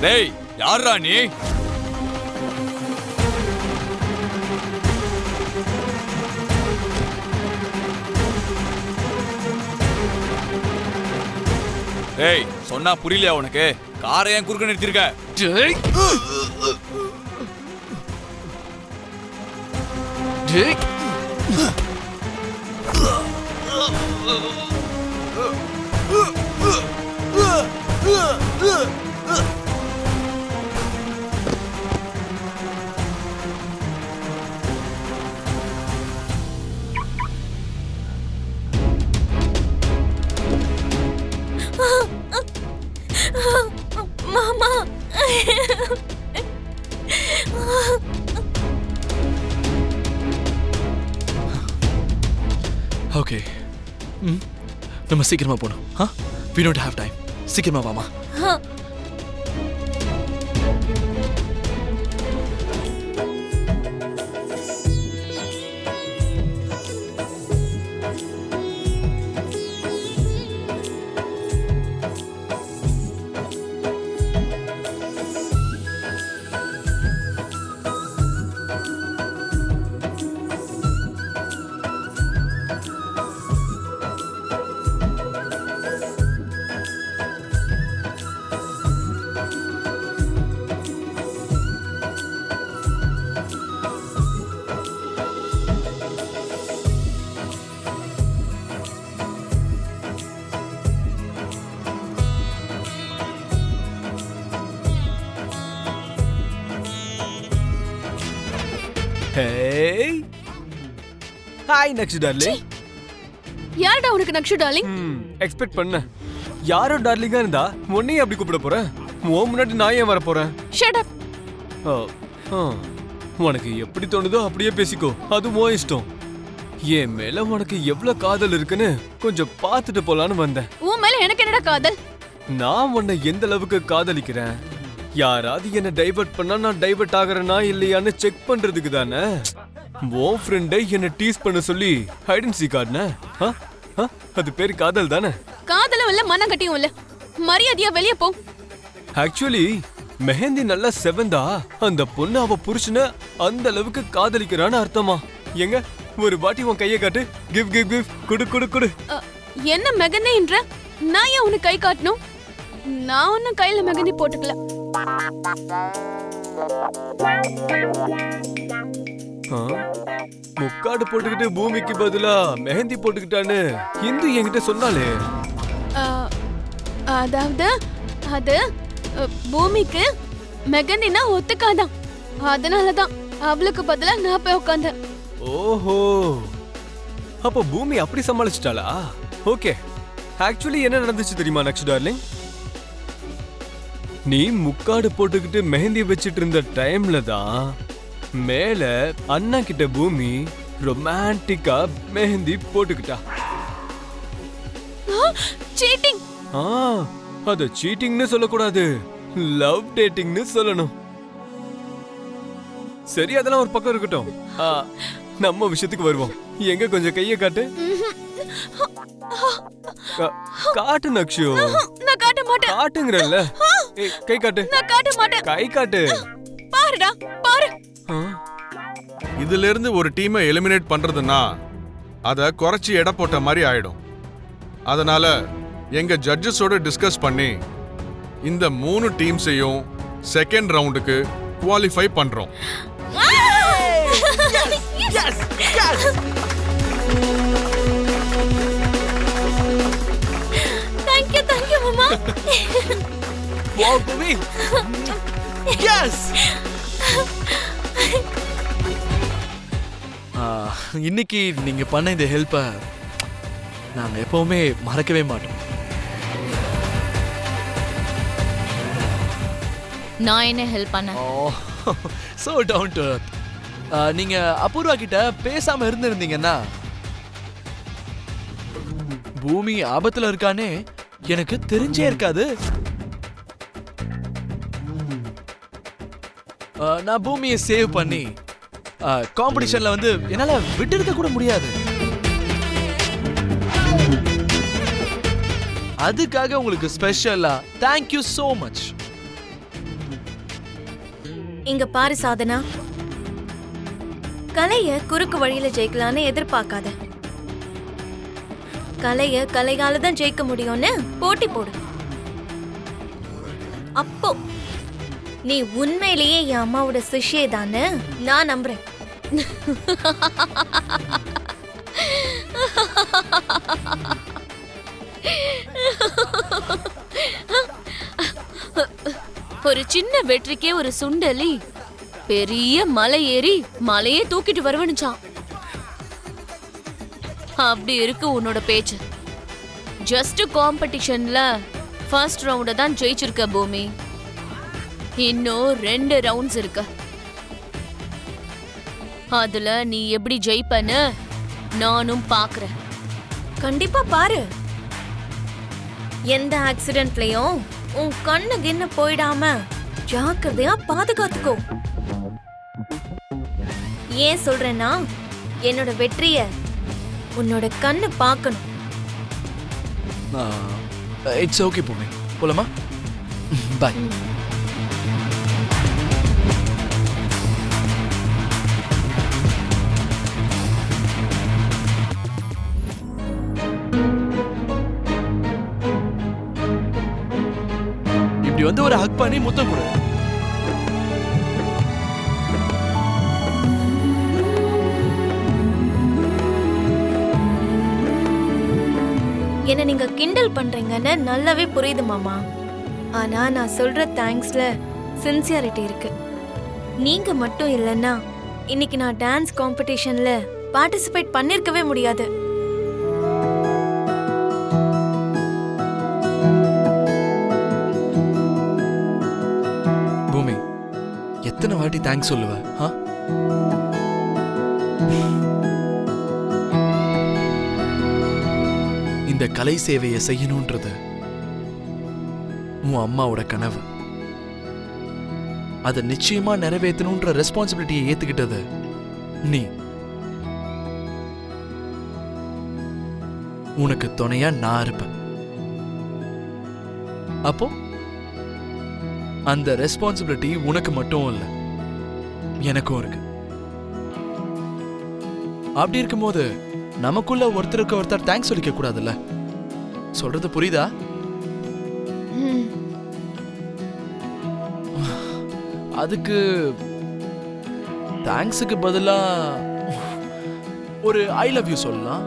டேய் யாரா நீ? டேய் சொன்னா புரியலையா உனக்கு? காரை ஏன் குறுக்க நிறுத்திருக்க? டேய் டேய் மாமா ஓகே நம்ம சீக்கிரமா போகணும். we don't have time. சீக்கிரமா வாமா. Hey. Hi Nakshu darling. யாரடா உனக்கு நக்ஷு டார்லிங்? எக்ஸ்பெக்ட் பண்ண. யாரோ டார்லிங்கா இருந்தா உன்னையும் அப்படி கூப்பிட போறேன். உன் முன்னாடி நான் ஏன் வர போறேன்? Shut up. உனக்கு எப்படி தோணுதோ அப்படியே பேசிக்கோ. அது உன் இஷ்டம். என் மேல உனக்கு எவ்வளவு காதல் இருக்குன்னு கொஞ்சம் பார்த்துட்டு போலான்னு வந்தேன். உன் மேல எனக்கு என்னடா காதல்? நான் உன்னை எந்த அளவுக்கு காதலிக்கிறேன், யாராவது என்ன டைவர்ட் பண்ணா நான் டைவர்ட் ஆகறேனா இல்லையான்னு செக் பண்றதுக்கு தானே. உன் ஃப்ரெண்டை என்ன டீஸ் பண்ண சொல்லி ஹைட் அண்ட் சீக் ஆடுன. அது பேரு காதல் தானே? காதலும் இல்ல மனம் கட்டியும் இல்ல. மரியாதையா வெளிய போ. ஆக்சுவலி மெஹந்தி நல்லா செவந்தா அந்த பொண்ணு அவ புருஷனை அந்த அளவுக்கு காதலிக்கிறான்னு அர்த்தமா. எங்க ஒரு வாட்டி உன் கையை காட்டு. கிவ் கிவ் கிவ் குடு குடு குடு. என்ன மெகந்தின்ற? நான் ஏன் உனக்கு கை காட்டணும்? நான் ஒன்னும் கையில மெகந்தி போட்டுக்கல. முக்காடு போட்டுக்கிட்டு பூமிக்கு பதிலா மெஹந்தி போட்டுக்கிட்டான்னு இந்து என்கிட்ட சொன்னாலே. அதாவது அது பூமிக்கு மெகந்தினா ஒத்துக்காதான். அதனாலதான் அவளுக்கு பதிலா நான் போய் உட்கார்ந்தேன். ஓஹோ, அப்ப பூமி அப்படி சமாளிச்சிட்டாளா? ஓகே. ஆக்சுவலி என்ன நடந்துச்சு தெரியுமா நக்ஷு டார்லிங்? நீ முக்காடு போட்டுக்கிட்டு மெஹந்தி வச்சிட்டு இருந்த டைம்ல தான் மேல அண்ணா கிட்ட பூமி ரொமான்டிக்கா மெஹந்தி போட்டுக்கிட்டா. சீட்டிங். அத சீட்டிங்னு சொல்லக்கூடாது, லவ் டேட்டிங்னு சொல்லணும். சரி, அதெல்லாம் ஒரு பக்கம் இருக்கட்டும். நம்ம விஷயத்துக்கு வருவோம். எங்க கொஞ்சம் கையை காட்டு. காட்டு நக்ஷு. நான் காட்ட மாட்டேன். காட்டுங்கறல்ல. கை காட்டு. நான் காட்ட மாட்டேன். கை காட்டு. பாருடா பாரு. இதுல இருந்து ஒரு டீமை எலிமினேட் பண்றதுன்னா அத குறைச்சி எடை போட்ட மாதிரி ஆயிடும். அதனால எங்க ஜட்ஜஸோட டிஸ்கஸ் பண்ணி இந்த 3 டீம்ஸையும் செகண்ட் ரவுண்டுக்கு குவாலிஃபை பண்றோம். Thank you மாமா. Wow, Bhumi. Yes. இன்னைக்கு நீங்க பண்ண இந்த ஹெல்ப்பை நாங்க எப்பவுமே மறக்கவே மாட்டோம். நான் என்ன ஹெல்ப் பண்ண? So down to earth. நீங்க அபூர்வா கிட்ட பேசாம இருந்திருந்தீங்கன்னா பூமி ஆபத்துல இருக்கானே எனக்கு தெரிஞ்சே இருக்காது. நான் பூமியை சேவ் பண்ணி காம்படிஷன்ல வந்து என்னால விட்டு கூட முடியாது. அதுக்காக உங்களுக்கு ஸ்பெஷலா thank you so much. இங்க பாரு சாதனா, கலைய குறுக்கு வழியில ஜெயிக்கலான்னு எதிர்பார்க்காத. கலைய கலையால தான் ஜெயிக்க முடியும்னு போட்டி போடு. அப்போ நீ உண்மையிலேயே என் அம்மாவோட சிஷ்யே தானே நான் நம்புறேன். ஒரு சின்ன வெற்றிக்கே ஒரு சுண்டலி பெரிய மலை ஏறி மலையே தூக்கிட்டு வருவனுச்சான். அப்படி இருக்கு உன்னோட பேச்சு. ஜஸ்ட் காம்படிஷன்ல ஃபர்ஸ்ட் ரவுண்ட தான் ஜெயிச்சிருக்க பூமி. இன்னும் 2 ரவுண்ட்ஸ் இருக்கு. அதுல நீ எப்படி ஜெயிப்பன்னு நானும் பாக்குறேன். கண்டிப்பா பாரு. எந்த ஆக்சிடென்ட்லயும் உன் கண்ணு கிண்ண போயிடாம ஜாக்கிரதையா பாதுகாத்துக்கோ. ஏன் சொல்றேன்னா, என்னோட வெற்றிய உன்னோட கண்ணு பார்க்கணும். இட்ஸ் ஓகே பூமி, போலாமா? பாய். இப்படி வந்து ஒரு ஹக் பண்ணி முத்தம் கொடு. என்ன நீங்க கிண்டல் பண்றீங்கன்னு நல்லாவே புரியுது மாமா. ஆனா நான் சொல்ற தேங்க்ஸ்ல சின்சியாரிட்டி இருக்கு. நீங்க மட்டும் இல்லைன்னா இன்னைக்கு நான் டான்ஸ் காம்படிஷன்ல பார்ட்டிசிபேட் பண்ணிருக்கவே முடியாது. பூமி, எத்தனை வாட்டி தேங்க்ஸ் சொல்லுவ? இந்த கலை சேவையை செய்யணும்ன்றது உன் அம்மாவோட கனவு. அதை நிச்சயமா நிறைவேற்றணும்ன்ற ரெஸ்பான்சிபிலிட்டியை ஏத்துக்கிட்டது நீ. உனக்கு துணையா நான் இருப்பேன். அப்போ அந்த ரெஸ்பான்சிபிலிட்டி உனக்கு மட்டும் இல்ல, எனக்கும் இருக்கு. அப்படி இருக்கும்போது நமக்குள்ள ஒருத்தருக்கு ஒருத்தர் தேங்க்ஸ் சொல்லிக்க கூடாதுல்ல? சொல்றது புரியுதா? அதுக்கு தேங்க்ஸுக்கு பதிலா ஒரு ஐ லவ் யூ சொல்லலாம்.